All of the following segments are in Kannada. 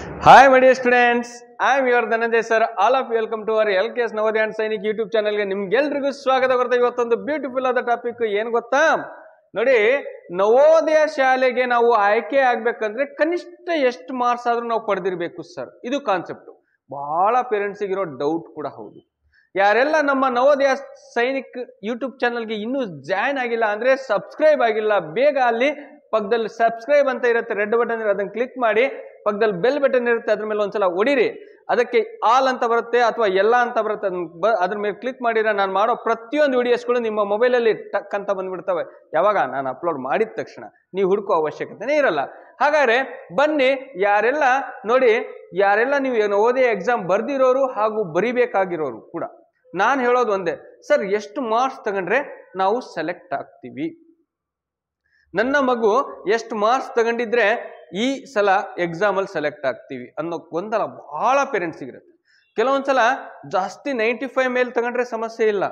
Hi, my dear students. I am your Dhananjay sir. All of you welcome to our LKS Navodaya and Sainik YouTube channel ಗೆ ನಿಮ್ಗೆಲ್ರಿಗೂ ಸ್ವಾಗತ ಕೊಡ್ತಾ ಇವತ್ತೊಂದು ಬ್ಯೂಟಿಫುಲ್ ಆದ ಟಾಪಿಕ್ ಏನು ಗೊತ್ತಾ ನೋಡಿ, ನವೋದಯ ಶಾಲೆಗೆ ನಾವು ಆಯ್ಕೆ ಆಗ್ಬೇಕಂದ್ರೆ ಕನಿಷ್ಠ ಎಷ್ಟು ಮಾರ್ಕ್ಸ್ ಆದ್ರೂ ನಾವು ಪಡೆದಿರಬೇಕು ಸರ್. ಇದು ಕಾನ್ಸೆಪ್ಟ್. ಬಹಳ ಪೇರೆಂಟ್ಸ್ ಇರೋ ಡೌಟ್ ಕೂಡ ಹೌದು. ಯಾರೆಲ್ಲ ನಮ್ಮ ನವೋದಯ ಸೈನಿಕ್ ಯೂಟ್ಯೂಬ್ ಚಾನಲ್ಗೆ ಇನ್ನೂ ಜಾಯ್ನ್ ಆಗಿಲ್ಲ ಅಂದ್ರೆ ಸಬ್ಸ್ಕ್ರೈಬ್ ಆಗಿಲ್ಲ, ಬೇಗ ಅಲ್ಲಿ ಪಕ್ಕದಲ್ಲಿ ಸಬ್ಸ್ಕ್ರೈಬ್ ಅಂತ ಇರುತ್ತೆ, ರೆಡ್ ಬಟನ್ ಇರುತ್ತೆ, ಅದನ್ನ ಕ್ಲಿಕ್ ಮಾಡಿ. ಪಕ್ಕದಲ್ಲಿ ಬೆಲ್ ಬಟನ್ ಇರುತ್ತೆ, ಅದ್ರ ಮೇಲೆ ಒಂದ್ಸಲ ಹೊಡಿರಿ. ಅದಕ್ಕೆ ಆಲ್ ಅಂತ ಬರುತ್ತೆ ಅಥವಾ ಎಲ್ಲ ಅಂತ ಬರುತ್ತೆ, ಅದ್ರ ಮೇಲೆ ಕ್ಲಿಕ್ ಮಾಡಿದ್ರೆ ನಾನು ಮಾಡೋ ಪ್ರತಿಯೊಂದು ವಿಡಿಯೋಸ್ಗಳು ನಿಮ್ಮ ಮೊಬೈಲಲ್ಲಿ ಟಕ್ ಅಂತ ಬಂದ್ಬಿಡ್ತವೆ. ಯಾವಾಗ ನಾನು ಅಪ್ಲೋಡ್ ಮಾಡಿದ ತಕ್ಷಣ ನೀವು ಹುಡುಕೋ ಅವಶ್ಯಕತೆನೇ ಇರಲ್ಲ. ಹಾಗಾದ್ರೆ ಬನ್ನಿ, ಯಾರೆಲ್ಲ ನೋಡಿ, ಯಾರೆಲ್ಲ ನೀವು ನವೋದಯ ಎಕ್ಸಾಮ್ ಬರ್ದಿರೋರು ಹಾಗೂ ಬರಿಬೇಕಾಗಿರೋರು ಕೂಡ ನಾನು ಹೇಳೋದು ಒಂದೇ, ಸರ್ ಎಷ್ಟು ಮಾರ್ಕ್ಸ್ ತಗೊಂಡ್ರೆ ನಾವು ಸೆಲೆಕ್ಟ್ ಆಗ್ತೀವಿ, ನನ್ನ ಮಗು ಎಷ್ಟು ಮಾರ್ಕ್ಸ್ ತಗೊಂಡಿದ್ರೆ ಈ ಸಲ ಎಕ್ಸಾಮ್ ಅಲ್ಲಿ ಸೆಲೆಕ್ಟ್ ಆಗ್ತೀವಿ ಅನ್ನೋ ಗೊಂದಲ ಬಹಳ ಪೇರೆಂಟ್ಸಿಗಿರುತ್ತೆ. ಕೆಲವೊಂದ್ಸಲ ಜಾಸ್ತಿ 95 ಮೇಲೆ ತಗೊಂಡ್ರೆ ಸಮಸ್ಯೆ ಇಲ್ಲ,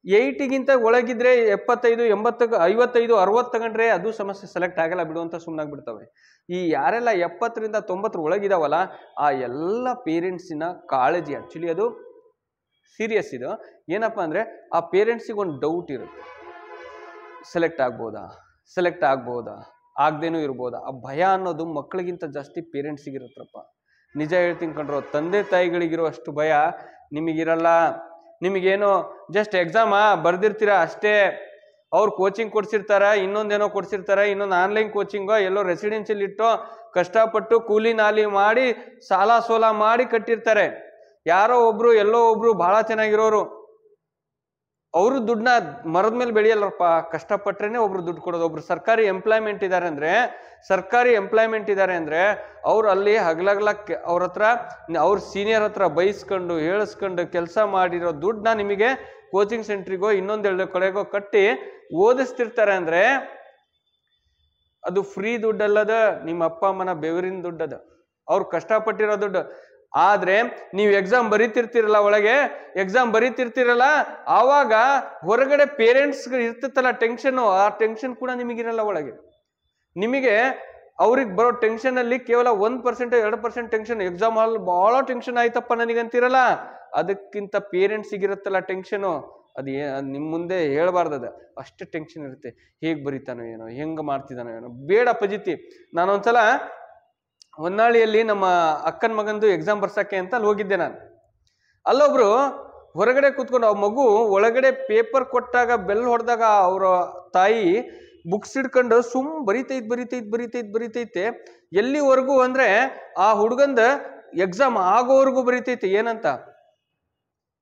80ಗಿಂತ ಒಳಗಿದ್ರೆ 75, 80, 55, 60 ತಗೊಂಡ್ರೆ ಅದು ಸಮಸ್ಯೆ, ಸೆಲೆಕ್ಟ್ ಆಗಲ್ಲ ಬಿಡುವಂತ ಸುಮ್ಮನಾಗ್ಬಿಡ್ತವೆ. ಈ ಯಾರೆಲ್ಲ 70ರಿಂದ 90 ಒಳಗಿದಾವಲ್ಲ, ಆ ಎಲ್ಲ ಪೇರೆಂಟ್ಸಿನ ಕಾಳಜಿ. ಆಕ್ಚುಲಿ ಅದು ಸೀರಿಯಸ್. ಇದು ಏನಪ್ಪಾ ಅಂದ್ರೆ ಆ ಪೇರೆಂಟ್ಸಿಗೆ ಒಂದು ಡೌಟ್ ಇರುತ್ತೆ, ಸೆಲೆಕ್ಟ್ ಆಗ್ಬೋದಾ ಆಗ್ದೇನೂ ಇರ್ಬೋದಾ. ಆ ಭಯ ಅನ್ನೋದು ಮಕ್ಕಳಿಗಿಂತ ಜಾಸ್ತಿ ಪೇರೆಂಟ್ಸಿಗಿರುತ್ತಪ್ಪ. ನಿಜ ಹೇಳ್ತೀನಿ ಕಣ್ರೋ, ತಂದೆ ತಾಯಿಗಳಿಗಿರೋ ಅಷ್ಟು ಭಯ ನಿಮಗಿರಲ್ಲ. ನಿಮಗೇನೋ ಜಸ್ಟ್ ಎಕ್ಸಾಮಾ ಬರ್ದಿರ್ತೀರಾ ಅಷ್ಟೇ, ಅವ್ರು ಕೋಚಿಂಗ್ ಕೊಡ್ಸಿರ್ತಾರ, ಇನ್ನೊಂದೇನೋ ಕೊಡ್ಸಿರ್ತಾರೆ, ಇನ್ನೊಂದು ಆನ್ಲೈನ್ ಕೋಚಿಂಗೋ ಎಲ್ಲೋ ರೆಸಿಡೆನ್ಷಿಯಲ್ ಇಟ್ಟೋ ಕಷ್ಟಪಟ್ಟು ಕೂಲಿ ನಾಲಿ ಮಾಡಿ ಸಾಲ ಸೋಲ ಮಾಡಿ ಕಟ್ಟಿರ್ತಾರೆ. ಯಾರೋ ಒಬ್ರು ಎಲ್ಲೋ ಒಬ್ರು ಬಹಳ ಚೆನ್ನಾಗಿರೋರು, ಅವರು ದುಡ್ಡನ್ನ ಮರದ ಮೇಲೆ ಬೆಳೆಯಲ್ಲಪ್ಪ, ಕಷ್ಟಪಟ್ರೇನೆ ಒಬ್ರು ದುಡ್ಡು ಕೊಡೋದು. ಒಬ್ರು ಸರ್ಕಾರಿ ಎಂಪ್ಲಾಯ್ಮೆಂಟ್ ಇದ್ದಾರೆ ಅಂದ್ರೆ ಅವ್ರು ಅಲ್ಲಿ ಹಗಲಗ್ಲ ಅವ್ರ ಹತ್ರ ಅವ್ರ ಸೀನಿಯರ್ ಹತ್ರ ಬೈಸ್ಕೊಂಡು ಹೇಳಿಸ್ಕೊಂಡು ಕೆಲಸ ಮಾಡಿರೋ ದುಡ್ಡನ್ನ ನಿಮಗೆ ಕೋಚಿಂಗ್ ಸೆಂಟ್ರಿಗೋ ಇನ್ನೊಂದೆರಡು ಕಡೆಗೋ ಕಟ್ಟಿ ಓದಿಸ್ತಿರ್ತಾರೆ ಅಂದ್ರೆ ಅದು ಫ್ರೀ ದುಡ್ಡಲ್ಲದ, ನಿಮ್ಮ ಅಪ್ಪ ಅಮ್ಮನ ಬೆವರಿನ ದುಡ್ಡದ, ಅವ್ರು ಕಷ್ಟಪಟ್ಟಿರೋ ದುಡ್ಡು. ಆದ್ರೆ ನೀವು ಎಕ್ಸಾಮ್ ಬರೀತಿರ್ತಿರಲ್ಲ ಆವಾಗ ಹೊರಗಡೆ ಪೇರೆಂಟ್ಸ್ ಇರ್ತಿತ್ತಲ್ಲ ಟೆನ್ಷನ್, ಆ ಟೆನ್ಷನ್ ಕೂಡ ನಿಮಗಿರಲ್ಲ. ಒಳಗೆ ನಿಮಗೆ ಅವ್ರಿಗೆ ಬರೋ ಟೆನ್ಷನ್ ಅಲ್ಲಿ ಕೇವಲ 1%, 2% ಟೆನ್ಷನ್. ಎಕ್ಸಾಮ್ ಅಲ್ಲಿ ಬಹಳ ಟೆನ್ಷನ್ ಆಯ್ತಪ್ಪ ನನಗಂತಿರಲ್ಲ, ಅದಕ್ಕಿಂತ ಪೇರೆಂಟ್ಸಿಗಿರುತ್ತಲ್ಲ ಟೆನ್ಷನು, ಅದು ನಿಮ್ ಮುಂದೆ ಹೇಳ್ಬಾರ್ದದ, ಅಷ್ಟು ಟೆನ್ಷನ್ ಇರುತ್ತೆ. ಹೇಗ್ ಬರೀತಾನೋ ಏನೋ, ಹೆಂಗ ಮಾಡ್ತಿದ್ದಾನೋ ಏನೋ, ಬೇಡ ಪಜಿತಿ. ನಾನೊಂದ್ಸಲ ಹೊನ್ನಾಳಿಯಲ್ಲಿ ನಮ್ಮ ಅಕ್ಕನ ಮಗಂದು ಎಕ್ಸಾಮ್ ಬರ್ಸಕ್ಕೆ ಅಂತ ಅಲ್ಲಿ ಹೋಗಿದ್ದೆ ನಾನು. ಅಲ್ಲೊಬ್ರು ಹೊರಗಡೆ ಕೂತ್ಕೊಂಡು, ಆ ಮಗು ಒಳಗಡೆ ಪೇಪರ್ ಕೊಟ್ಟಾಗ ಬೆಲ್ ಹೊಡೆದಾಗ ಅವರ ತಾಯಿ ಬುಕ್ಸ್ ಹಿಡ್ಕೊಂಡು ಬರಿತೈತೆ. ಎಲ್ಲಿವರೆಗೂ ಅಂದ್ರೆ ಆ ಹುಡುಗಂದ ಎಕ್ಸಾಮ್ ಆಗೋವರೆಗೂ ಬರಿತೈತೆ.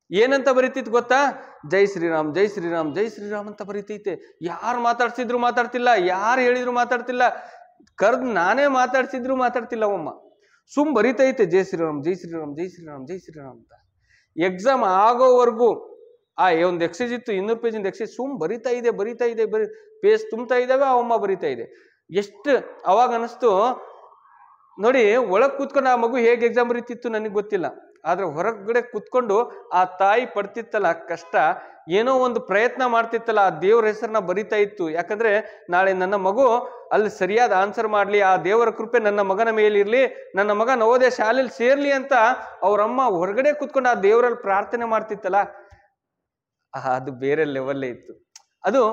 ಏನಂತ ಬರಿತೈತೆ ಗೊತ್ತಾ? ಜೈ ಶ್ರೀರಾಮ್ ಜೈ ಶ್ರೀರಾಮ್ ಜೈ ಶ್ರೀರಾಮ್ ಅಂತ ಬರಿತೈತೆ. ಯಾರು ಮಾತಾಡ್ತಿಲ್ಲ, ಯಾರು ಹೇಳಿದ್ರು ಮಾತಾಡ್ತಿಲ್ಲ, ಕರ್ದ್ ನಾನೇ ಮಾತಾಡ್ತಿಲ್ಲ. ಅಮ್ಮ ಬರಿತೈತೆ ಜೈ ಶ್ರೀರಾಮ್ ಜೈ ಶ್ರೀರಾಮ್ ಜೈ ಶ್ರೀರಾಮ್ ಜೈ ಶ್ರೀರಾಮ್ ಅಂತ. ಎಕ್ಸಾಮ್ ಆಗೋವರೆಗೂ ಒಂದು ಎಕ್ಸೈಸ್ ಇತ್ತು, 200 ಪೇಜಿಂದ ಎಕ್ಸೈಸ್, ಬರಿತಾ ಇದೆ, ಪೇಜ್ ತುಂಬ್ತಾ ಇದ್ದಾವೆ, ಆ ಅಮ್ಮ ಬರಿತಾ ಇದೆ. ಎಷ್ಟು ಅವಾಗ ಅನಿಸ್ತು ನೋಡಿ, ಒಳಗ್ ಕೂತ್ಕೊಂಡು ಆ ಮಗು ಹೇಗೆ ಎಕ್ಸಾಮ್ ಬರೀತಿತ್ತು ನನಗೆ ಗೊತ್ತಿಲ್ಲ, ಆದ್ರೆ ಹೊರಗಡೆ ಕೂತ್ಕೊಂಡು ಆ ತಾಯಿ ಪಡ್ತಿತ್ತಲ್ಲ ಕಷ್ಟ, ಏನೋ ಒಂದು ಪ್ರಯತ್ನ ಮಾಡ್ತಿತ್ತಲ್ಲ, ಆ ದೇವ್ರ ಹೆಸರನ್ನ ಬರಿತಾ ಇತ್ತು. ಯಾಕಂದ್ರೆ ನಾಳೆ ನನ್ನ ಮಗು ಅಲ್ಲಿ ಸರಿಯಾದ ಆನ್ಸರ್ ಮಾಡ್ಲಿ, ಆ ದೇವರ ಕೃಪೆ ನನ್ನ ಮಗನ ಮೇಲಿರ್ಲಿ, ನನ್ನ ಮಗ ನವೋದಯ ಶಾಲೆಯಲ್ಲಿ ಸೇರ್ಲಿ ಅಂತ ಅವ್ರಮ್ಮ ಹೊರಗಡೆ ಕೂತ್ಕೊಂಡು ಆ ದೇವರಲ್ಲಿ ಪ್ರಾರ್ಥನೆ ಮಾಡ್ತಿತ್ತಲ್ಲ, ಅದು ಬೇರೆ ಲೆವೆಲ್ಲೇ ಇತ್ತು. ಅದು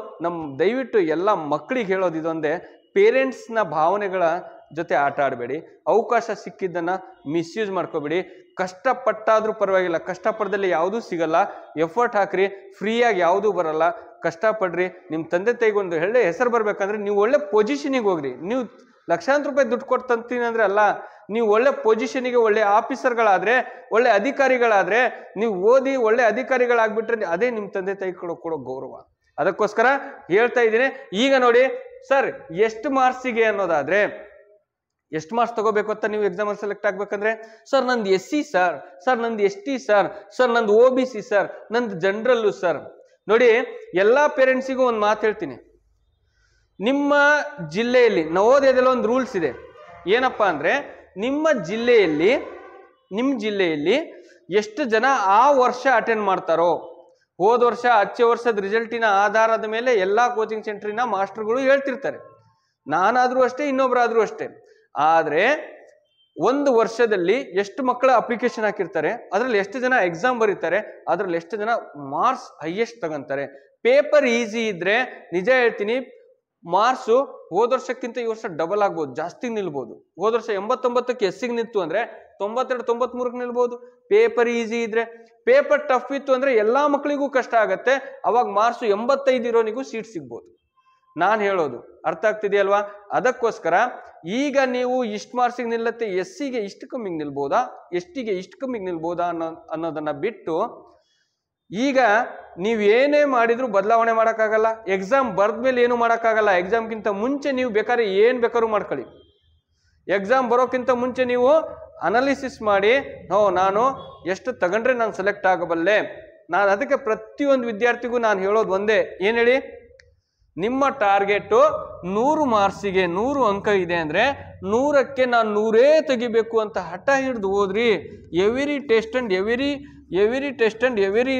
ದಯವಿಟ್ಟು ಎಲ್ಲ ಮಕ್ಕಳಿಗೆ ಹೇಳೋದು ಇದೊಂದೇ, ಪೇರೆಂಟ್ಸ್ನ ಭಾವನೆಗಳ ಜೊತೆ ಆಟ ಆಡಬೇಡಿ, ಅವಕಾಶ ಸಿಕ್ಕಿದ್ದನ್ನ ಮಿಸ್ಯೂಸ್ ಮಾಡ್ಕೋಬೇಡಿ. ಕಷ್ಟಪಟ್ಟಾದ್ರೂ ಪರವಾಗಿಲ್ಲ, ಕಷ್ಟಪಟ್ಟದಲ್ಲಿ ಯಾವುದೂ ಸಿಗಲ್ಲ, ಎಫರ್ಟ್ ಹಾಕ್ರಿ, ಫ್ರೀಯಾಗಿ ಯಾವುದೂ ಬರಲ್ಲ, ಕಷ್ಟಪಡ್ರಿ. ನಿಮ್ಮ ತಂದೆ ತಾಯಿಗೊಂದು ಒಳ್ಳೆ ಹೆಸರು ಬರ್ಬೇಕಂದ್ರೆ ನೀವು ಒಳ್ಳೆ ಪೊಸಿಷನಿಗೆ ಹೋಗ್ರಿ. ನೀವು ಲಕ್ಷಾಂತರ ರೂಪಾಯಿ ದುಡ್ಡು ಕೊಟ್ಟು ತಂತೀನಿ ಅಂದ್ರೆ ಅಲ್ಲ, ನೀವು ಒಳ್ಳೆ ಪೊಸಿಷನಿಗೆ, ಒಳ್ಳೆ ಆಫೀಸರ್ಗಳಾದ್ರೆ, ಒಳ್ಳೆ ಅಧಿಕಾರಿಗಳಾದ್ರೆ, ನೀವು ಓದಿ ಒಳ್ಳೆ ಅಧಿಕಾರಿಗಳಾಗ್ಬಿಟ್ರೆ ಅದೇ ನಿಮ್ಮ ತಂದೆ ತಾಯಿ ಕೊಡೋ ಗೌರವ. ಅದಕ್ಕೋಸ್ಕರ ಹೇಳ್ತಾ ಇದ್ದೀನಿ. ಈಗ ನೋಡಿ ಸರ್, ಎಷ್ಟು ಮಾರ್ಕ್ಸಿಗೆ ಅನ್ನೋದಾದ್ರೆ, ಎಷ್ಟು ಮಾರ್ಕ್ಸ್ ತಗೋಬೇಕು ಅಂತ ನೀವು ಎಕ್ಸಾಮ್ ಅಲ್ಲಿ ಸೆಲೆಕ್ಟ್ ಆಗ್ಬೇಕಂದ್ರೆ, ಸರ್ ನಂದು SC ಸರ್ ನಂದು ST ಸರ್ ನಂದು OBC ಸರ್, ನಂದು ಜನರಲ್ಲು ಸರ್. ನೋಡಿ, ಎಲ್ಲಾ ಪೇರೆಂಟ್ಸಿಗೂ ಒಂದು ಮಾತು ಹೇಳ್ತೀನಿ, ನಿಮ್ಮ ಜಿಲ್ಲೆಯಲ್ಲಿ ನವೋದಯದಲ್ಲಿ ಒಂದು ರೂಲ್ಸ್ ಇದೆ. ಏನಪ್ಪಾ ಅಂದ್ರೆ, ನಿಮ್ಮ ಜಿಲ್ಲೆಯಲ್ಲಿ ಎಷ್ಟು ಜನ ಆ ವರ್ಷ ಅಟೆಂಡ್ ಮಾಡ್ತಾರೋ, ಹೋದ ವರ್ಷ ಹಚ್ಚೆ ವರ್ಷದ ರಿಸಲ್ಟಿನ ಆಧಾರದ ಮೇಲೆ ಎಲ್ಲಾ ಕೋಚಿಂಗ್ ಸೆಂಟ್ರಿನ ಮಾಸ್ಟರ್ಗಳು ಹೇಳ್ತಿರ್ತಾರೆ. ನಾನಾದ್ರೂ ಅಷ್ಟೇ, ಇನ್ನೊಬ್ರಾದ್ರೂ ಅಷ್ಟೇ. ಆದ್ರೆ ಒಂದು ವರ್ಷದಲ್ಲಿ ಎಷ್ಟು ಮಕ್ಕಳ ಅಪ್ಲಿಕೇಶನ್ ಹಾಕಿರ್ತಾರೆ, ಅದರಲ್ಲಿ ಎಷ್ಟು ಜನ ಎಕ್ಸಾಮ್ ಬರೀತಾರೆ, ಅದರಲ್ಲಿ ಎಷ್ಟು ಜನ ಮಾರ್ಕ್ಸ್ ಹೈಯೆಸ್ಟ್ ತಗೊಂತಾರೆ. ಪೇಪರ್ ಈಸಿ ಇದ್ರೆ ನಿಜ ಹೇಳ್ತೀನಿ, ಮಾರ್ಕ್ಸು ಹೋದ ವರ್ಷಕ್ಕಿಂತ ಈ ವರ್ಷ ಡಬಲ್ ಆಗ್ಬೋದು, ಜಾಸ್ತಿ ನಿಲ್ಬೋದು. ಹೋದ ವರ್ಷ 89ಕ್ಕೆ ಎಸ್ಸಿಗೆ ನಿಂತು ಅಂದ್ರೆ 92 93ಕ್ಕೆ ನಿಲ್ಬೋದು ಪೇಪರ್ ಈಸಿ ಇದ್ರೆ. ಪೇಪರ್ ಟಫ್ ಇತ್ತು ಅಂದ್ರೆ ಎಲ್ಲಾ ಮಕ್ಕಳಿಗೂ ಕಷ್ಟ ಆಗತ್ತೆ, ಅವಾಗ ಮಾರ್ಕ್ಸು 85 ಇರೋನಿಗೂ ಸೀಟ್ ಸಿಗ್ಬೋದು. ನಾನು ಹೇಳೋದು ಅರ್ಥ ಆಗ್ತಿದೆಯಲ್ವಾ? ಅದಕ್ಕೋಸ್ಕರ ಈಗ ನೀವು ಇಷ್ಟು ಮಾರ್ಕ್ಸಿಗೆ ನಿಲ್ಲತ್ತೆ, ಎಸ್ಸಿಗೆ ಇಷ್ಟು ಕಮ್ಮಿಗೆ ನಿಲ್ಬೋದಾ, ಎಸ್ಟಿಗೆ ಇಷ್ಟು ಕಮ್ಮಿಗೆ ನಿಲ್ಬೋದಾ ಅನ್ನೋದನ್ನ ಬಿಟ್ಟು, ಈಗ ನೀವೇನೇ ಮಾಡಿದ್ರು ಬದಲಾವಣೆ ಮಾಡೋಕ್ಕಾಗಲ್ಲ. ಎಕ್ಸಾಮ್ ಬರ್ದ್ಮೇಲೆ ಏನು ಮಾಡೋಕ್ಕಾಗಲ್ಲ. ಎಕ್ಸಾಮ್ಗಿಂತ ಮುಂಚೆ ನೀವು ಬೇಕಾದ್ರೆ ಏನು ಬೇಕಾದ್ರೂ ಮಾಡ್ಕೊಳ್ಳಿ. ಎಕ್ಸಾಮ್ ಬರೋಕ್ಕಿಂತ ಮುಂಚೆ ನೀವು ಅನಾಲಿಸಿಸ್ ಮಾಡಿ, ನಾನು ಎಷ್ಟು ತಗೊಂಡ್ರೆ ನಾನು ಸೆಲೆಕ್ಟ್ ಆಗಬಲ್ಲೆ. ನಾನು ಅದಕ್ಕೆ ಪ್ರತಿಯೊಂದು ವಿದ್ಯಾರ್ಥಿಗೂ ನಾನು ಹೇಳೋದು ಒಂದೇ, ಏನು ಹೇಳಿ, ನಿಮ್ಮ ಟಾರ್ಗೆಟು 100 ಮಾರ್ಕ್ಸಿಗೆ 100 ಅಂಕ ಇದೆ ಅಂದ್ರೆ 100ಕ್ಕೆ ನಾನು 100 ತೆಗಿಬೇಕು ಅಂತ ಹಠ ಹಿಡಿದು ಹೋದ್ರಿ. ಎವ್ರಿ ಟೆಸ್ಟ್ ಅಂಡ್ ಎವ್ರಿ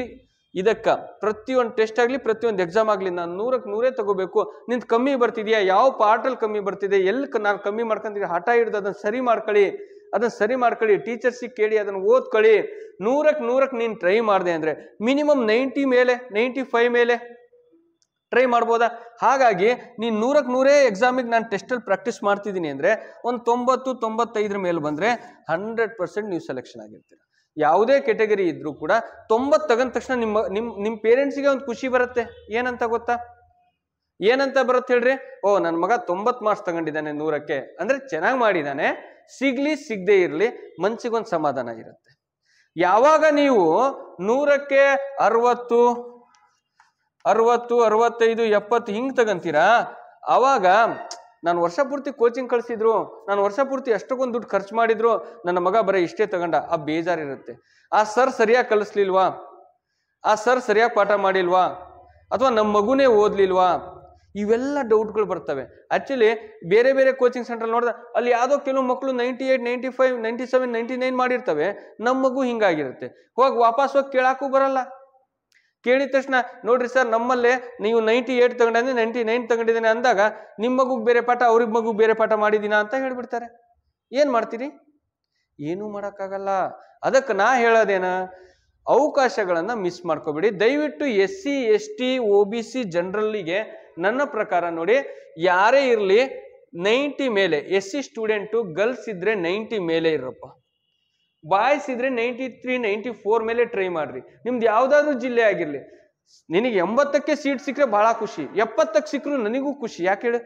ಇದಕ್ಕ ಪ್ರತಿಯೊಂದು ಟೆಸ್ಟ್ ಆಗಲಿ ಪ್ರತಿಯೊಂದು ಎಕ್ಸಾಮ್ ಆಗಲಿ ನಾನು 100ಕ್ಕೆ 100 ತಗೋಬೇಕು. ನಿಂತು ಕಮ್ಮಿ ಬರ್ತಿದ್ಯಾ, ಯಾವ ಪಾರ್ಟಲ್ಲಿ ಕಮ್ಮಿ ಬರ್ತಿದೆ, ಎಲ್ಲಿ ನಾನು ಕಮ್ಮಿ ಮಾಡ್ಕೊಂತೀನಿ, ಹಠ ಹಿಡಿದು ಅದನ್ನು ಸರಿ ಮಾಡ್ಕೊಳ್ಳಿ. ಟೀಚರ್ಸಿಗೆ ಕೇಳಿ ಅದನ್ನು ಓದ್ಕೊಳ್ಳಿ. 100ಕ್ಕೆ ನೀನು ಟ್ರೈ ಮಾಡಿದೆ ಅಂದ್ರೆ ಮಿನಿಮಮ್ 90 ಮೇಲೆ 95 ಮೇಲೆ ಟ್ರೈ ಮಾಡ್ಬೋದಾ? ಹಾಗಾಗಿ ನೀನು 100ಕ್ಕೆ 100 ಎಕ್ಸಾಮಿಗೆ ನಾನು ಟೆಸ್ಟಲ್ಲಿ ಪ್ರಾಕ್ಟೀಸ್ ಮಾಡ್ತಿದ್ದೀನಿ ಅಂದರೆ ಒಂದು 90 95 ಮೇಲೆ ಬಂದರೆ 100% ನೀವು ಸೆಲೆಕ್ಷನ್ ಆಗಿರ್ತೀರ. ಯಾವುದೇ ಕೆಟಗರಿ ಇದ್ರೂ ಕೂಡ 90 ತಗೊಂಡ ತಕ್ಷಣ ನಿಮ್ಮ ಪೇರೆಂಟ್ಸಿಗೆ ಒಂದು ಖುಷಿ ಬರುತ್ತೆ. ಏನಂತ ಗೊತ್ತಾ? ಏನಂತ ಬರುತ್ತೆ ಹೇಳ್ರಿ? ನನ್ನ ಮಗ 90 ಮಾರ್ಕ್ಸ್ ತಗೊಂಡಿದ್ದಾನೆ 100ಕ್ಕೆ ಅಂದರೆ ಚೆನ್ನಾಗಿ ಮಾಡಿದ್ದಾನೆ, ಸಿಗ್ಲಿ ಸಿಗದೆ ಇರಲಿ, ಮನ್ಸಿಗೊಂದು ಸಮಾಧಾನ ಇರುತ್ತೆ. ಯಾವಾಗ ನೀವು 100ಕ್ಕೆ 60 65 70 ಹಿಂಗೆ ತಗೊಂತೀರಾ, ಅವಾಗ ನಾನು ವರ್ಷ ಪೂರ್ತಿ ಕೋಚಿಂಗ್ ಕಳಿಸಿದ್ರು, ನಾನು ವರ್ಷ ಪೂರ್ತಿ ಎಷ್ಟೊಂದು ದುಡ್ಡು ಖರ್ಚು ಮಾಡಿದ್ರು, ನನ್ನ ಮಗ ಬರೀ ಇಷ್ಟೇ ತಗೊಂಡ, ಆ ಬೇಜಾರಿರುತ್ತೆ. ಆ ಸರ್ ಸರಿಯಾಗಿ ಕಲಿಸ್ಲಿಲ್ವಾ, ಆ ಸರ್ ಸರಿಯಾಗಿ ಪಾಠ ಮಾಡಿಲ್ವಾ, ಅಥವಾ ನಮ್ಮ ಮಗುನೇ ಓದ್ಲಿಲ್ವಾ, ಇವೆಲ್ಲ ಡೌಟ್ಗಳು ಬರ್ತವೆ. ಆಕ್ಚುಲಿ ಬೇರೆ ಬೇರೆ ಕೋಚಿಂಗ್ ಸೆಂಟರ್ ನೋಡಿದ್ರೆ ಅಲ್ಲಿ ಯಾವುದೋ ಕೆಲವು ಮಕ್ಕಳು 98 95 97 99 ಮಾಡಿರ್ತವೆ, ನಮ್ಮ ಮಗು ಹಿಂಗಾಗಿರುತ್ತೆ. ವಾಪಸ್ ಹೋಗಿ ಕೇಳಕ್ಕೂ ಬರಲ್ಲ. ಕೇಳಿದ ತಕ್ಷಣ ನೋಡ್ರಿ ಸರ್ ನಮ್ಮಲ್ಲೇ ನೀವು 98 ತಗೊಂಡೆ 99 ತಗೊಂಡಿದ್ದೇನೆ ಅಂದಾಗ ನಿಮ್ಮ ಮಗುಗೆ ಬೇರೆ ಪಾಠ ಅವ್ರಿಗೆ ಮಗು ಬೇರೆ ಪಾಠ ಮಾಡಿದೀನಾ ಅಂತ ಹೇಳ್ಬಿಡ್ತಾರೆ. ಏನ್ ಮಾಡ್ತೀರಿ? ಏನೂ ಮಾಡೋಕ್ಕಾಗಲ್ಲ. ಅದಕ್ಕೆ ನಾ ಹೇಳೋದೇನ, ಅವಕಾಶಗಳನ್ನ ಮಿಸ್ ಮಾಡ್ಕೋಬೇಡಿ ದಯವಿಟ್ಟು. SC ST OBC ಜನರಲ್ಲಿಗೆ ನನ್ನ ಪ್ರಕಾರ ನೋಡಿ, ಯಾರೇ ಇರಲಿ 90 ಮೇಲೆ, SC ಸ್ಟೂಡೆಂಟು ಗರ್ಲ್ಸ್ ಇದ್ರೆ 90 ಮೇಲೆ ಇರಪ್ಪ, ಬಾಯ್ಸ್ ಇದ್ರೆ 93 94 ಮೇಲೆ ಟ್ರೈ ಮಾಡ್ರಿ. ನಿಮ್ದು ಯಾವ್ದಾದ್ರು ಜಿಲ್ಲೆ ಆಗಿರ್ಲಿ. ನಿನಗೆ 80ಕ್ಕೆ ಸೀಟ್ ಸಿಕ್ಕರೆ ಬಹಳ ಖುಷಿ, 70ಕ್ಕೆ ಸಿಕ್ಕರು ನನಗೂ ಖುಷಿ. ಯಾಕೆ ಹೇಳಿ?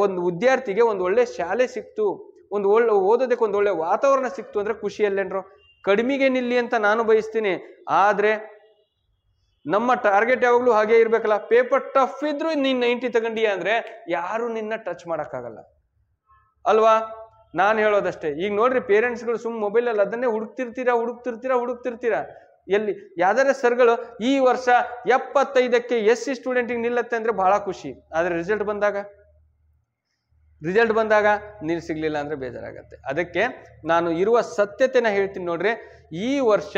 ಒಂದು ವಿದ್ಯಾರ್ಥಿಗೆ ಒಂದು ಒಳ್ಳೆ ಶಾಲೆ ಸಿಕ್ತು, ಓದೋದಕ್ಕೆ ಒಂದು ಒಳ್ಳೆ ವಾತಾವರಣ ಸಿಕ್ತು ಅಂದ್ರೆ ಖುಷಿ ಅಲ್ಲೇನ್ರು? ಕಡಿಮೆಗೆ ನಿಲ್ಲಿ ಅಂತ ನಾನು ಬಯಸ್ತೀನಿ. ಆದ್ರೆ ನಮ್ಮ ಟಾರ್ಗೆಟ್ ಯಾವಾಗ್ಲೂ ಹಾಗೆ ಇರ್ಬೇಕಲ್ಲ. ಪೇಪರ್ ಟಫ್ ಇದ್ರು ನೀನ್ 90 ತಗೊಂಡಿಯಾ ಅಂದ್ರೆ ಯಾರು ನಿನ್ನ ಟಚ್ ಮಾಡಕ್ಕಾಗಲ್ಲ ಅಲ್ವಾ? ನಾನು ಹೇಳೋದಷ್ಟೇ. ಈಗ ನೋಡ್ರಿ, ಪೇರೆಂಟ್ಸ್ಗಳು ಸುಮ್ ಮೊಬೈಲಲ್ಲಿ ಅದನ್ನೇ ಹುಡುಕ್ತಿರ್ತೀರಾ. ಎಲ್ಲಿ ಯಾವ್ದಾರ ಸರ್ಗಳು ಈ ವರ್ಷ 75ಕ್ಕೆ SC ಸ್ಟೂಡೆಂಟಿಗೆ ನಿಲ್ಲತ್ತೆ ಅಂದ್ರೆ ಬಹಳ ಖುಷಿ. ಆದ್ರೆ ರಿಸಲ್ಟ್ ಬಂದಾಗ ನೀರು ಸಿಗ್ಲಿಲ್ಲ ಅಂದ್ರೆ ಬೇಜಾರಾಗತ್ತೆ. ಅದಕ್ಕೆ ನಾನು ಇರುವ ಸತ್ಯತೆನ ಹೇಳ್ತೀನಿ ನೋಡ್ರಿ. ಈ ವರ್ಷ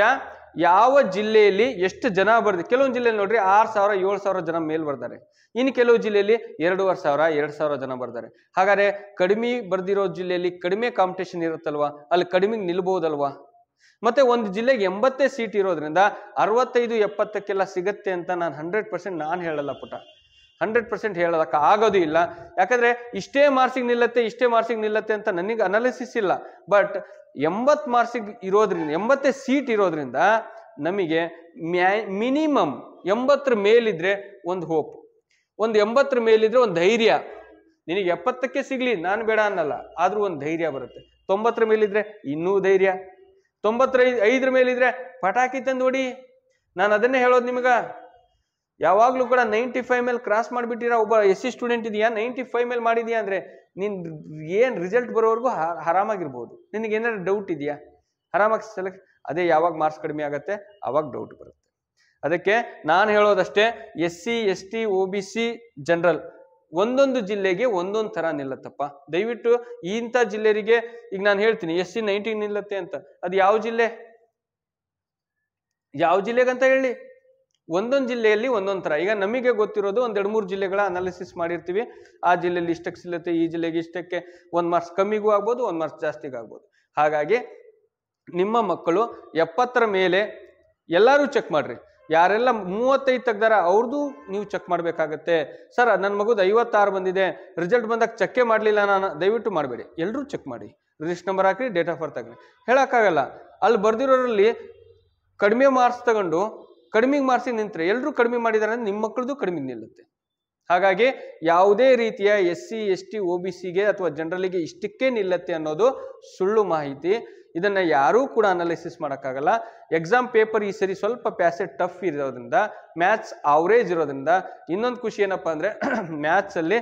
ಯಾವ ಜಿಲ್ಲೆಯಲ್ಲಿ ಎಷ್ಟು ಜನ ಬರ್ದಿ, ಕೆಲವೊಂದು ಜಿಲ್ಲೆಯಲ್ಲಿ ನೋಡ್ರಿ 6000 7000 ಜನ ಮೇಲ್ ಬರ್ತಾರೆ. ಇನ್ನು ಕೆಲವು ಜಿಲ್ಲೆಯಲ್ಲಿ 2500 ಜನ ಬರ್ತಾರೆ. ಹಾಗಾದ್ರೆ ಕಡಿಮೆ ಬರ್ದಿರೋ ಜಿಲ್ಲೆಯಲ್ಲಿ ಕಡಿಮೆ ಕಾಂಪಿಟೇಷನ್ ಇರುತ್ತಲ್ವಾ, ಅಲ್ಲಿ ಕಡಿಮೆಗೆ ನಿಲ್ಬಹುದಲ್ವಾ? ಮತ್ತೆ ಒಂದು ಜಿಲ್ಲೆಗೆ 80 ಸೀಟ್ ಇರೋದ್ರಿಂದ 65 70ಕ್ಕೆಲ್ಲ ಸಿಗತ್ತೆ ಅಂತ ನಾನು 100% ನಾನು ಹೇಳಲ್ಲ ಪುಟ, 100% ಹೇಳೋದಕ್ಕೆ ಆಗೋದು ಇಲ್ಲ. ಯಾಕಂದ್ರೆ ಇಷ್ಟೇ ಮಾರ್ಕ್ಸಿಗೆ ನಿಲ್ಲತ್ತೆ ಅಂತ ನನಗೆ ಅನಾಲಿಸಿಸ್ ಇಲ್ಲ. ಬಟ್ 80 ಮಾರ್ಕ್ಸಿಗೆ ಇರೋದ್ರಿಂದ, 80 ಸೀಟ್ ಇರೋದ್ರಿಂದ ನಮಗೆ ಮಿನಿಮಮ್ 80 ಮೇಲಿದ್ರೆ ಒಂದು ಹೋಪ್, ಒಂದು 80 ಮೇಲಿದ್ರೆ ಒಂದು ಧೈರ್ಯ. ನಿನಗೆ 70ಕ್ಕೆ ಸಿಗ್ಲಿ ನಾನು ಬೇಡ ಅನ್ನಲ್ಲ, ಆದ್ರೂ ಒಂದು ಧೈರ್ಯ ಬರುತ್ತೆ. 90 ಮೇಲಿದ್ರೆ ಇನ್ನೂ ಧೈರ್ಯ, 95 ಮೇಲಿದ್ರೆ ಪಟಾಕಿ ತಂದು ಹೊಡಿ. ನಾನು ಅದನ್ನೇ ಹೇಳೋದು ನಿಮಗ. ಯಾವಾಗ್ಲೂ ಕೂಡ 95 ಮೇಲೆ ಕ್ರಾಸ್ ಮಾಡಿಬಿಟ್ಟಿರ ಒಬ್ಬ SC ಸ್ಟೂಡೆಂಟ್ ಇದೆಯಾ, 95 ಮೇಲೆ ಮಾಡಿದ್ಯಾ ಅಂದ್ರೆ ನೀನ್ ಏನ್ ರಿಸಲ್ಟ್ ಬರೋವರೆಗೂ ಆರಾಮಾಗಿರ್ಬೋದು. ನಿನಗೆ ಏನಾದ್ರು ಡೌಟ್ ಇದೆಯಾ? ಆರಾಮಾಗಿ ಸೆಲೆಕ್ಟ್. ಅದೇ ಯಾವಾಗ ಮಾರ್ಕ್ಸ್ ಕಡಿಮೆ ಆಗತ್ತೆ ಅವಾಗ ಡೌಟ್ ಬರುತ್ತೆ. ಅದಕ್ಕೆ ನಾನು ಹೇಳೋದಷ್ಟೇ, SC ST OBC ಜನರಲ್ ಒಂದೊಂದು ಜಿಲ್ಲೆಗೆ ಒಂದೊಂದು ತರ ನಿಲ್ಲತ್ತಪ್ಪ. ದಯವಿಟ್ಟು ಇಂಥ ಜಿಲ್ಲೆರಿಗೆ ಈಗ ನಾನು ಹೇಳ್ತೀನಿ SC 90 ನಿಲ್ಲತ್ತೆ ಅಂತ, ಅದು ಯಾವ ಜಿಲ್ಲೆಗಂತ ಹೇಳಿ? ಒಂದೊಂದು ಜಿಲ್ಲೆಯಲ್ಲಿ ಒಂದೊಂದು ಥರ. ಈಗ ನಮಗೆ ಗೊತ್ತಿರೋದು ಒಂದು 2-3 ಜಿಲ್ಲೆಗಳ ಅನಾಲಿಸಿಸ್ ಮಾಡಿರ್ತೀವಿ. ಆ ಜಿಲ್ಲೆಯಲ್ಲಿ ಇಷ್ಟಕ್ಕೆ ಸಿಗುತ್ತೆ, ಈ ಜಿಲ್ಲೆಗೆ ಇಷ್ಟಕ್ಕೆ 1 ಮಾರ್ಕ್ಸ್ ಕಮ್ಮಿಗೂ ಆಗ್ಬೋದು, 1 ಮಾರ್ಕ್ಸ್ ಜಾಸ್ತಿಗೂ ಆಗ್ಬೋದು. ಹಾಗಾಗಿ ನಿಮ್ಮ ಮಕ್ಕಳು 70ರ ಮೇಲೆ ಎಲ್ಲರೂ ಚೆಕ್ ಮಾಡ್ರಿ. ಯಾರೆಲ್ಲ 35 ತೆಗ್ದಾರ ಅವ್ರದ್ದು ನೀವು ಚೆಕ್ ಮಾಡಬೇಕಾಗತ್ತೆ. ಸರ್ ನನ್ನ ಮಗುದು 56 ಬಂದಿದೆ, ರಿಸಲ್ಟ್ ಬಂದಾಗ ಚೆಕ್ಕೇ ಮಾಡಲಿಲ್ಲ ನಾನು, ದಯವಿಟ್ಟು ಮಾಡಬೇಡಿ. ಎಲ್ಲರೂ ಚೆಕ್ ಮಾಡಿ, ರಿಜಿಸ್ಟರ್ ನಂಬರ್ ಹಾಕಿ, ಡೇಟ್ ಆಫ್ ಬರ್ತ್ ಹಾಕಿ. ಹೇಳೋಕ್ಕಾಗಲ್ಲ, ಅಲ್ಲಿ ಬರ್ದಿರೋರಲ್ಲಿ ಕಡಿಮೆ ಮಾರ್ಕ್ಸ್ ತಗೊಂಡು ಕಡಿಮೆ ಮಾರ್ಕ್ಸಿಗೆ ನಿಂತರೆ ಎಲ್ಲರೂ ಕಡಿಮೆ ಮಾಡಿದಾರೆ ಅಂದ್ರೆ ನಿಮ್ಮ ಮಕ್ಕಳದು ಕಡಿಮೆ ನಿಲ್ಲುತ್ತೆ. ಹಾಗಾಗಿ ಯಾವುದೇ ರೀತಿಯ SC ST OBCಗೆ ಅಥವಾ ಜನರಲಿಗೆ ಇಷ್ಟಕ್ಕೆ ನಿಲ್ಲತ್ತೆ ಅನ್ನೋದು ಸುಳ್ಳು ಮಾಹಿತಿ. ಇದನ್ನ ಯಾರೂ ಕೂಡ ಅನಾಲಿಸಿಸ್ ಮಾಡೋಕ್ಕಾಗಲ್ಲ. ಎಕ್ಸಾಮ್ ಪೇಪರ್ ಈ ಸರಿ ಸ್ವಲ್ಪ ಪ್ಯಾಸೇಜ್ ಟಫ್ ಇರೋದ್ರಿಂದ, ಮ್ಯಾಥ್ಸ್ ಅವರೇಜ್ ಇರೋದ್ರಿಂದ, ಇನ್ನೊಂದು ಖುಷಿ ಏನಪ್ಪಾ ಅಂದ್ರೆ ಮ್ಯಾಥ್ಸ್ ಅಲ್ಲಿ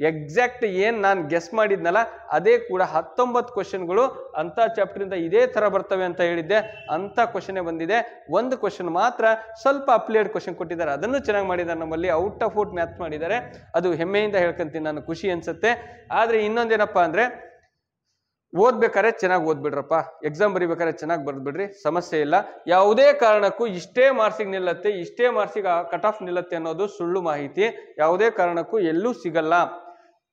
ಎಕ್ಸಾಕ್ಟ್ ಏನ್ ನಾನು ಗೆಸ್ ಮಾಡಿದ್ನಲ್ಲ ಅದೇ ಕೂಡ 19 ಕ್ವಶನ್ಗಳು ಅಂತ ಚಾಪ್ಟರ್ ಇದೇ ತರ ಬರ್ತವೆ ಅಂತ ಹೇಳಿದ್ದೆ, ಅಂತ ಕ್ವಶನ್ ಬಂದಿದೆ. ಒಂದು ಕ್ವಶನ್ ಮಾತ್ರ ಸ್ವಲ್ಪ ಅಪ್ಲೇಡ್ ಕ್ವಶನ್ ಕೊಟ್ಟಿದ್ದಾರೆ, ಅದನ್ನು ಚೆನ್ನಾಗಿ ಮಾಡಿದ್ದಾರೆ. ನಮ್ಮಲ್ಲಿ ಔಟ್ ಆಫ್ ಔಟ್ ಮ್ಯಾಥ್ಸ್ ಮಾಡಿದ್ದಾರೆ, ಅದು ಹೆಮ್ಮೆಯಿಂದ ಹೇಳ್ಕೊಂತೀನಿ ನಾನು, ಖುಷಿ ಅನ್ಸುತ್ತೆ. ಆದ್ರೆ ಇನ್ನೊಂದೇನಪ್ಪಾ ಅಂದ್ರೆ ಓದ್ಬೇಕಾದ್ರೆ ಚೆನ್ನಾಗಿ ಓದ್ಬಿಡ್ರಪ್ಪ, ಎಕ್ಸಾಮ್ ಬರಿಬೇಕಾದ್ರೆ ಚೆನ್ನಾಗಿ ಬರ್ದ್ಬಿಡ್ರಿ, ಸಮಸ್ಯೆ ಇಲ್ಲ. ಯಾವುದೇ ಕಾರಣಕ್ಕೂ ಇಷ್ಟೇ ಮಾರ್ಕ್ಸಿಗೆ ನಿಲ್ಲತ್ತೆ, ಇಷ್ಟೇ ಮಾರ್ಕ್ಸಿಗೆ ಕಟ್ ಆಫ್ ನಿಲ್ಲತ್ತೆ ಅನ್ನೋದು ಸುಳ್ಳು ಮಾಹಿತಿ. ಯಾವುದೇ ಕಾರಣಕ್ಕೂ ಎಲ್ಲೂ ಸಿಗಲ್ಲ.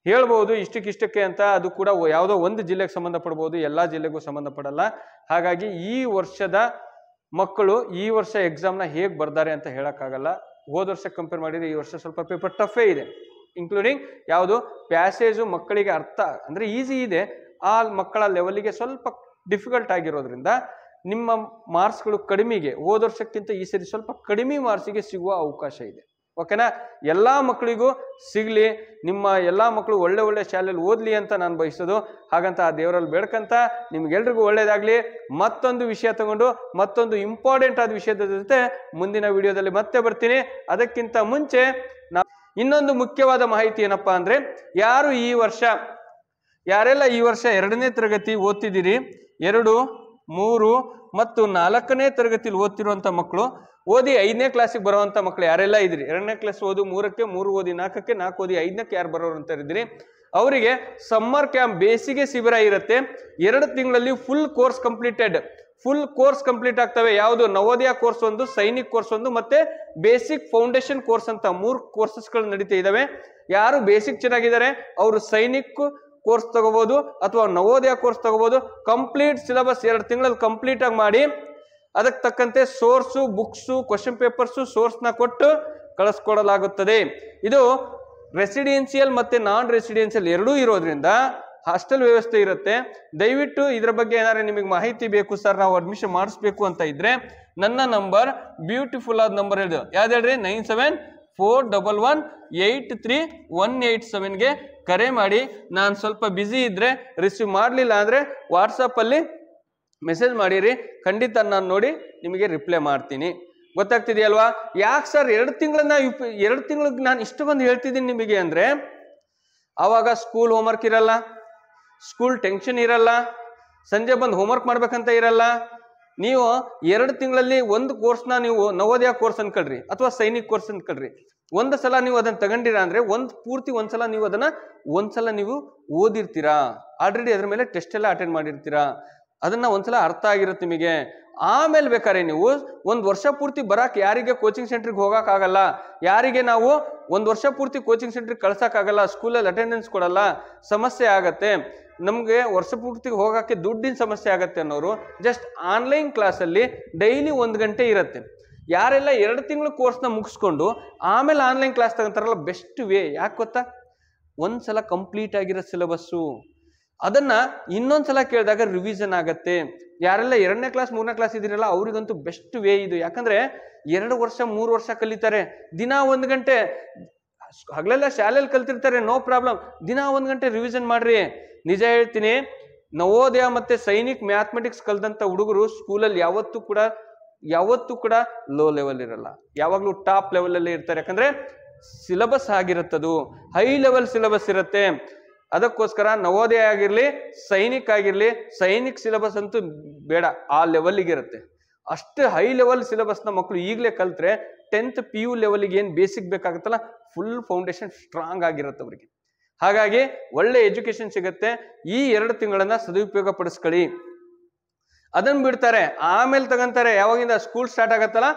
ಹೇಳ್ಬೋದು ಇಷ್ಟಕ್ಕೆ ಅಂತ, ಅದು ಕೂಡ ಯಾವುದೋ ಒಂದು ಜಿಲ್ಲೆಗೆ ಸಂಬಂಧಪಡ್ಬೋದು, ಎಲ್ಲಾ ಜಿಲ್ಲೆಗೂ ಸಂಬಂಧಪಡಲ್ಲ. ಹಾಗಾಗಿ ಈ ವರ್ಷದ ಮಕ್ಕಳು ಈ ವರ್ಷ ಎಕ್ಸಾಮ್ನ ಹೇಗೆ ಬರ್ದಾರೆ ಅಂತ ಹೇಳಕ್ಕಾಗಲ್ಲ. ಹೋದ ವರ್ಷ ಕಂಪೇರ್ ಮಾಡಿದ್ರೆ ಈ ವರ್ಷ ಸ್ವಲ್ಪ ಪೇಪರ್ ಟಫೇ ಇದೆ, ಇನ್ಕ್ಲೂಡಿಂಗ್ ಯಾವುದು ಪ್ಯಾಸೇಜು ಮಕ್ಕಳಿಗೆ ಅರ್ಥ ಅಂದ್ರೆ ಈಸಿ ಇದೆ, ಆ ಮಕ್ಕಳ ಲೆವೆಲ್ಗೆ ಸ್ವಲ್ಪ ಡಿಫಿಕಲ್ಟ್ ಆಗಿರೋದ್ರಿಂದ ನಿಮ್ಮ ಮಾರ್ಕ್ಸ್ಗಳು ಕಡಿಮೆಗೆ, ಹೋದ ವರ್ಷಕ್ಕಿಂತ ಈ ಸರಿ ಸ್ವಲ್ಪ ಕಡಿಮೆ ಮಾರ್ಕ್ಸಿಗೆ ಸಿಗುವ ಅವಕಾಶ ಇದೆ. ಓಕೆನಾ? ಎಲ್ಲಾ ಮಕ್ಕಳಿಗೂ ಸಿಗ್ಲಿ, ನಿಮ್ಮ ಎಲ್ಲಾ ಮಕ್ಕಳು ಒಳ್ಳೆ ಒಳ್ಳೆ ಶಾಲೆಯಲ್ಲಿ ಓದ್ಲಿ ಅಂತ ನಾನು ಬಯಸೋದು. ಹಾಗಂತ ಆ ದೇವರಲ್ಲಿ ಬೇಡ್ಕಂತ ನಿಮ್ಗೆಲ್ರಿಗೂ ಒಳ್ಳೇದಾಗ್ಲಿ. ಮತ್ತೊಂದು ವಿಷಯ ತಗೊಂಡು ಮತ್ತೊಂದು ಇಂಪಾರ್ಟೆಂಟ್ ಆದ ವಿಷಯದ ಜೊತೆ ಮುಂದಿನ ವಿಡಿಯೋದಲ್ಲಿ ಮತ್ತೆ ಬರ್ತೀನಿ. ಅದಕ್ಕಿಂತ ಮುಂಚೆ ಇನ್ನೊಂದು ಮುಖ್ಯವಾದ ಮಾಹಿತಿ ಏನಪ್ಪಾ ಅಂದ್ರೆ, ಯಾರೆಲ್ಲ ಈ ವರ್ಷ 2ನೇ ತರಗತಿ ಓದ್ತಿದ್ದೀರಿ, 2, 3 ಮತ್ತು 4ನೇ ತರಗತಿಲಿ ಓದ್ತಿರುವಂತ ಮಕ್ಕಳು, ಓದಿ 5ನೇ ಕ್ಲಾಸಿಗೆ ಬರುವಂತ ಮಕ್ಕಳು ಯಾರೆಲ್ಲ ಇದ್ರಿ, 2ನೇ ಕ್ಲಾಸ್ ಓದು 3ಕ್ಕೆ, 3 ಓದಿ 4ಕ್ಕೆ, 4 ಓದಿ 5ಕ್ಕೆ ಯಾರು ಬರೋರು ಅಂತ ಇದ್ರಿ, ಅವರಿಗೆ ಸಮ್ಮರ್ ಕ್ಯಾಂಪ್ ಬೇಸಿಗೆ ಶಿಬಿರ ಇರುತ್ತೆ. 2 ತಿಂಗಳಲ್ಲಿ ಫುಲ್ ಕೋರ್ಸ್ ಕಂಪ್ಲೀಟ್ ಆಗ್ತವೆ. ಯಾವುದು? ನವೋದಯ ಕೋರ್ಸ್ ಒಂದು, ಸೈನಿಕ್ ಕೋರ್ಸ್ ಒಂದು, ಮತ್ತೆ ಬೇಸಿಕ್ ಫೌಂಡೇಶನ್ ಕೋರ್ಸ್ ಅಂತ 3 ಕೋರ್ಸಸ್ಗಳು ನಡೀತಾ ಇದಾವೆ. ಯಾರು ಬೇಸಿಕ್ ಚೆನ್ನಾಗಿದ್ದಾರೆ ಅವರು ಸೈನಿಕ್ ಕೋರ್ಸ್ ತಗೋಬಹುದು ಅಥವಾ ನವೋದಯ ಕೋರ್ಸ್ ತಗೋಬಹುದು. ಕಂಪ್ಲೀಟ್ ಸಿಲೆಬಸ್ 2 ತಿಂಗಳಲ್ಲಿ ಕಂಪ್ಲೀಟ್ ಆಗಿ ಮಾಡಿ, ಅದಕ್ಕೆ ತಕ್ಕಂತೆ ಸೋರ್ಸು, ಬುಕ್ಸು, ಕ್ವಶನ್ ಪೇಪರ್ಸು, ಸೋರ್ಸ್ನ ಕೊಟ್ಟು ಕಳಿಸ್ಕೊಡಲಾಗುತ್ತದೆ. ಇದು ರೆಸಿಡೆನ್ಸಿಯಲ್ ಮತ್ತೆ ನಾನ್ ರೆಸಿಡೆನ್ಸಿಯಲ್ ಎರಡೂ ಇರೋದ್ರಿಂದ ಹಾಸ್ಟೆಲ್ ವ್ಯವಸ್ಥೆ ಇರುತ್ತೆ. ದಯವಿಟ್ಟು ಇದ್ರ ಬಗ್ಗೆ ಏನಾದ್ರು ನಿಮಗೆ ಮಾಹಿತಿ ಬೇಕು, ಸರ್ ನಾವು ಅಡ್ಮಿಷನ್ ಮಾಡಿಸ್ಬೇಕು ಅಂತ ಇದ್ರೆ ನನ್ನ ನಂಬರ್, ಬ್ಯೂಟಿಫುಲ್ ಆದ ನಂಬರ್ ಹೇಳಿದ್ರು, ಯಾವ್ದು ಹೇಳ್ರಿ, 9741183187ಗೆ ಕರೆ ಮಾಡಿ. ನಾನು ಸ್ವಲ್ಪ ಬ್ಯುಸಿ ಇದ್ರೆ ರಿಸೀವ್ ಮಾಡಲಿಲ್ಲ ಅಂದ್ರೆ ವಾಟ್ಸಪ್ ಅಲ್ಲಿ ಮೆಸೇಜ್ ಮಾಡಿರಿ, ಖಂಡಿತ ನಾನು ನೋಡಿ ನಿಮಗೆ ರಿಪ್ಲೈ ಮಾಡ್ತೀನಿ. ಗೊತ್ತಾಗ್ತಿದೆಯಲ್ವಾ? ಯಾಕೆ ಸರ್ 2 ತಿಂಗಳಿಗೆ ನಾನು ಇಷ್ಟೊಂದು ಹೇಳ್ತಿದ್ದೀನಿ ನಿಮಗೆ ಅಂದ್ರೆ, ಆವಾಗ ಸ್ಕೂಲ್ ಹೋಮ್ವರ್ಕ್ ಇರಲ್ಲ, ಸ್ಕೂಲ್ ಟೆನ್ಷನ್ ಇರಲ್ಲ, ಸಂಜೆ ಬಂದು ಹೋಮ್ವರ್ಕ್ ಮಾಡ್ಬೇಕಂತ ಇರಲ್ಲ. ನೀವು 2 ತಿಂಗಳಲ್ಲಿ ಒಂದು ಕೋರ್ಸ್ನ ನೀವು ನವೋದಯ ಕೋರ್ಸ್ ಅನ್ಕೊಳ್ರಿ ಅಥವಾ ಸೈನಿಕ್ ಕೋರ್ಸ್ ಅನ್ಕೊಳ್ರಿ, ಒಂದು ಸಲ ನೀವು ಅದನ್ನ ತಗೊಂಡಿರ ಅಂದ್ರೆ ಒಂದ್ಸಲ ನೀವು ಅದನ್ನ ನೀವು ಓದಿರ್ತೀರಾ, ಆಲ್ರೆಡಿ ಅದ್ರ ಮೇಲೆ ಟೆಸ್ಟ್ ಎಲ್ಲ ಅಟೆಂಡ್ ಮಾಡಿರ್ತೀರಾ, ಅದನ್ನ ಒಂದ್ಸಲ ಅರ್ಥ ಆಗಿರುತ್ತೆ ನಿಮಗೆ. ಆಮೇಲೆ ಬೇಕಾದ್ರೆ ನೀವು 1 ವರ್ಷ ಪೂರ್ತಿ ಬರಕ್, ಯಾರಿಗೆ ಕೋಚಿಂಗ್ ಸೆಂಟ್ರಿಗೆ ಹೋಗಕ್ ಆಗಲ್ಲ, ಯಾರಿಗೆ ನಾವು 1 ವರ್ಷ ಪೂರ್ತಿ ಕೋಚಿಂಗ್ ಸೆಂಟ್ರಿಗೆ ಕಳ್ಸಕ್ ಆಗಲ್ಲ, ಸ್ಕೂಲಲ್ಲಿ ಅಟೆಂಡೆನ್ಸ್ ಕೊಡಲ್ಲ, ಸಮಸ್ಯೆ ಆಗತ್ತೆ, ನಮ್ಗೆ ವರ್ಷ ಪೂರ್ತಿ ಹೋಗಕ್ಕೆ ದುಡ್ಡಿನ ಸಮಸ್ಯೆ ಆಗತ್ತೆ ಅನ್ನೋರು ಜಸ್ಟ್ ಆನ್ಲೈನ್ ಕ್ಲಾಸಲ್ಲಿ ಡೈಲಿ 1 ಗಂಟೆ ಇರುತ್ತೆ. ಯಾರೆಲ್ಲ 2 ತಿಂಗಳು ಕೋರ್ಸ್ನ ಮುಗಿಸ್ಕೊಂಡು ಆಮೇಲೆ ಆನ್ಲೈನ್ ಕ್ಲಾಸ್ ತಗೊಂತಾರಲ್ಲ, ಬೆಸ್ಟ್ ವೇ. ಯಾಕೆ ಗೊತ್ತಾ? ಒಂದ್ಸಲ ಕಂಪ್ಲೀಟ್ ಆಗಿರೋ ಸಿಲೆಬಸ್ಸು ಅದನ್ನ ಇನ್ನೊಂದ್ಸಲ ಕೇಳಿದಾಗ ರಿವಿಷನ್ ಆಗತ್ತೆ. ಯಾರೆಲ್ಲ 2ನೇ ಕ್ಲಾಸ್ 3ನೇ ಕ್ಲಾಸ್ ಇದ್ದೀರಲ್ಲ ಅವ್ರಿಗಂತೂ ಬೆಸ್ಟ್ ವೇ ಇದು. ಯಾಕಂದ್ರೆ 2 ವರ್ಷ 3 ವರ್ಷ ಕಲಿತಾರೆ, ದಿನ 1 ಗಂಟೆ, ಹಗಲೆಲ್ಲ ಶಾಲೆಯಲ್ಲಿ ಕಲ್ತಿರ್ತಾರೆ, ನೋ ಪ್ರಾಬ್ಲಮ್, ದಿನ 1 ಗಂಟೆ ರಿವಿಷನ್ ಮಾಡ್ರಿ. ನಿಜ ಹೇಳ್ತೀನಿ, ನವೋದಯ ಮತ್ತೆ ಸೈನಿಕ್ ಮ್ಯಾಥಮೆಟಿಕ್ಸ್ ಕಲ್ದಂತ ಹುಡುಗರು ಸ್ಕೂಲಲ್ಲಿ ಯಾವತ್ತೂ ಕೂಡ ಲೋ ಲೆವೆಲ್ ಇರಲ್ಲ, ಯಾವಾಗ್ಲೂ ಟಾಪ್ ಲೆವೆಲ್ ಅಲ್ಲಿ ಇರ್ತಾರೆ. ಯಾಕಂದ್ರೆ ಸಿಲೆಬಸ್ ಆಗಿರುತ್ತದು, ಹೈ ಲೆವೆಲ್ ಸಿಲೆಬಸ್ ಇರುತ್ತೆ. ಅದಕ್ಕೋಸ್ಕರ ನವೋದಯ ಆಗಿರ್ಲಿ, ಸೈನಿಕ್ ಸಿಲೆಬಸ್ ಅಂತೂ ಬೇಡ, ಆ ಲೆವೆಲ್ಗೆ ಇರುತ್ತೆ. ಅಷ್ಟು ಹೈ ಲೆವೆಲ್ ಸಿಲೆಬಸ್ನ ಮಕ್ಕಳು ಈಗಲೇ ಕಲ್ತ್ರೆ 10th PU ಲೆವೆಲ್ಗೆ ಏನು ಬೇಸಿಕ್ ಬೇಕಾಗುತ್ತಲ್ಲ, ಫುಲ್ ಫೌಂಡೇಶನ್ ಸ್ಟ್ರಾಂಗ್ ಆಗಿರುತ್ತೆ ಅವರಿಗೆ. ಹಾಗಾಗಿ ಒಳ್ಳೆ ಎಜುಕೇಶನ್ ಸಿಗುತ್ತೆ. ಈ 2 ತಿಂಗಳನ್ನ ಸದುಪಯೋಗ ಪಡಿಸ್ಕೊಳ್ಳಿ. ಅದನ್ನ ಬಿಡ್ತಾರೆ, ಆಮೇಲೆ ತಗೊಂತಾರೆ, ಯಾವಾಗಿಂದ ಸ್ಕೂಲ್ ಸ್ಟಾರ್ಟ್ ಆಗತ್ತಲ್ಲ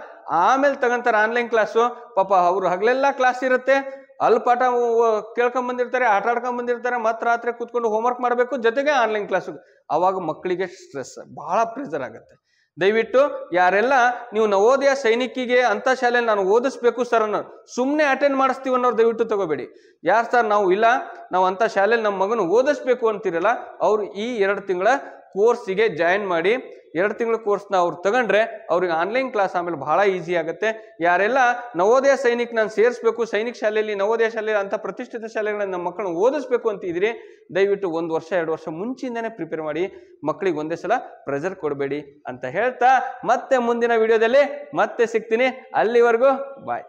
ಆಮೇಲೆ ತಗೊಂತಾರೆ ಆನ್ಲೈನ್ ಕ್ಲಾಸು. ಪಾಪ ಅವ್ರು ಹಗಲೆಲ್ಲ ಕ್ಲಾಸ್ ಇರುತ್ತೆ, ಅಲ್ಲಿ ಪಾಠ ಕೇಳ್ಕೊಂಡ್ ಬಂದಿರ್ತಾರೆ, ಆಟ ಆಡ್ಕೊಂಡ್ ಬಂದಿರ್ತಾರೆ, ಮತ್ತೆ ರಾತ್ರಿ ಕೂತ್ಕೊಂಡು ಹೋಮ್ವರ್ಕ್ ಮಾಡಬೇಕು, ಜೊತೆಗೆ ಆನ್ಲೈನ್ ಕ್ಲಾಸು. ಅವಾಗ ಮಕ್ಕಳಿಗೆ ಸ್ಟ್ರೆಸ್, ಬಹಳ ಪ್ರೆಷರ್ ಆಗುತ್ತೆ. ದಯವಿಟ್ಟು ಯಾರೆಲ್ಲ ನೀವು ನವೋದಯ ಸೈನಿಕಿಗೆ ಅಂತ ಶಾಲೆಯಲ್ಲಿ ನಾನು ಓದಿಸ್ಬೇಕು ಸರ್ ಅನ್ನೋ ಸುಮ್ಮನೆ ಅಟೆಂಡ್ ಮಾಡಿಸ್ತೀವಿ ಅನ್ನೋರು ದಯವಿಟ್ಟು ತಗೋಬೇಡಿ. ಯಾರು ಸರ್ ನಾವು ಇಲ್ಲ, ನಾವು ಅಂತ ಶಾಲೆಯಲ್ಲಿ ನಮ್ಮ ಮಗನ ಓದಿಸ್ಬೇಕು ಅಂತಿರಲ್ಲ, ಅವ್ರು ಈ 2 ತಿಂಗಳ ಕೋರ್ಸಿಗೆ ಜಾಯಿನ್ ಮಾಡಿ 2 ತಿಂಗಳ ಕೋರ್ಸ್ನ ಅವ್ರು ತಗೊಂಡ್ರೆ ಅವ್ರಿಗೆ ಆನ್ಲೈನ್ ಕ್ಲಾಸ್ ಆಮೇಲೆ ಬಹಳ ಈಸಿ ಆಗುತ್ತೆ. ಯಾರೆಲ್ಲ ನವೋದಯ ಸೈನಿಕ್ ನಾನು ಸೇರಿಸ್ಬೇಕು, ಸೈನಿಕ್ ಶಾಲೆಯಲ್ಲಿ ನವೋದಯ ಶಾಲೆಯಲ್ಲಿ ಅಂತ ಪ್ರತಿಷ್ಠಿತ ಶಾಲೆಗಳಲ್ಲಿ ನಮ್ಮ ಮಕ್ಕಳನ್ನ ಓದಿಸ್ಬೇಕು ಅಂತಿದ್ರಿ, ದಯವಿಟ್ಟು 1 ವರ್ಷ 2 ವರ್ಷ ಮುಂಚಿಂದಾನೆ ಪ್ರಿಪೇರ್ ಮಾಡಿ, ಮಕ್ಕಳಿಗೆ ಒಂದೇ ಸಲ ಪ್ರೆಷರ್ ಕೊಡಬೇಡಿ ಅಂತ ಹೇಳ್ತಾ ಮತ್ತೆ ಮುಂದಿನ ವಿಡಿಯೋದಲ್ಲಿ ಮತ್ತೆ ಸಿಗ್ತೀನಿ. ಅಲ್ಲಿವರೆಗೂ ಬಾಯ್.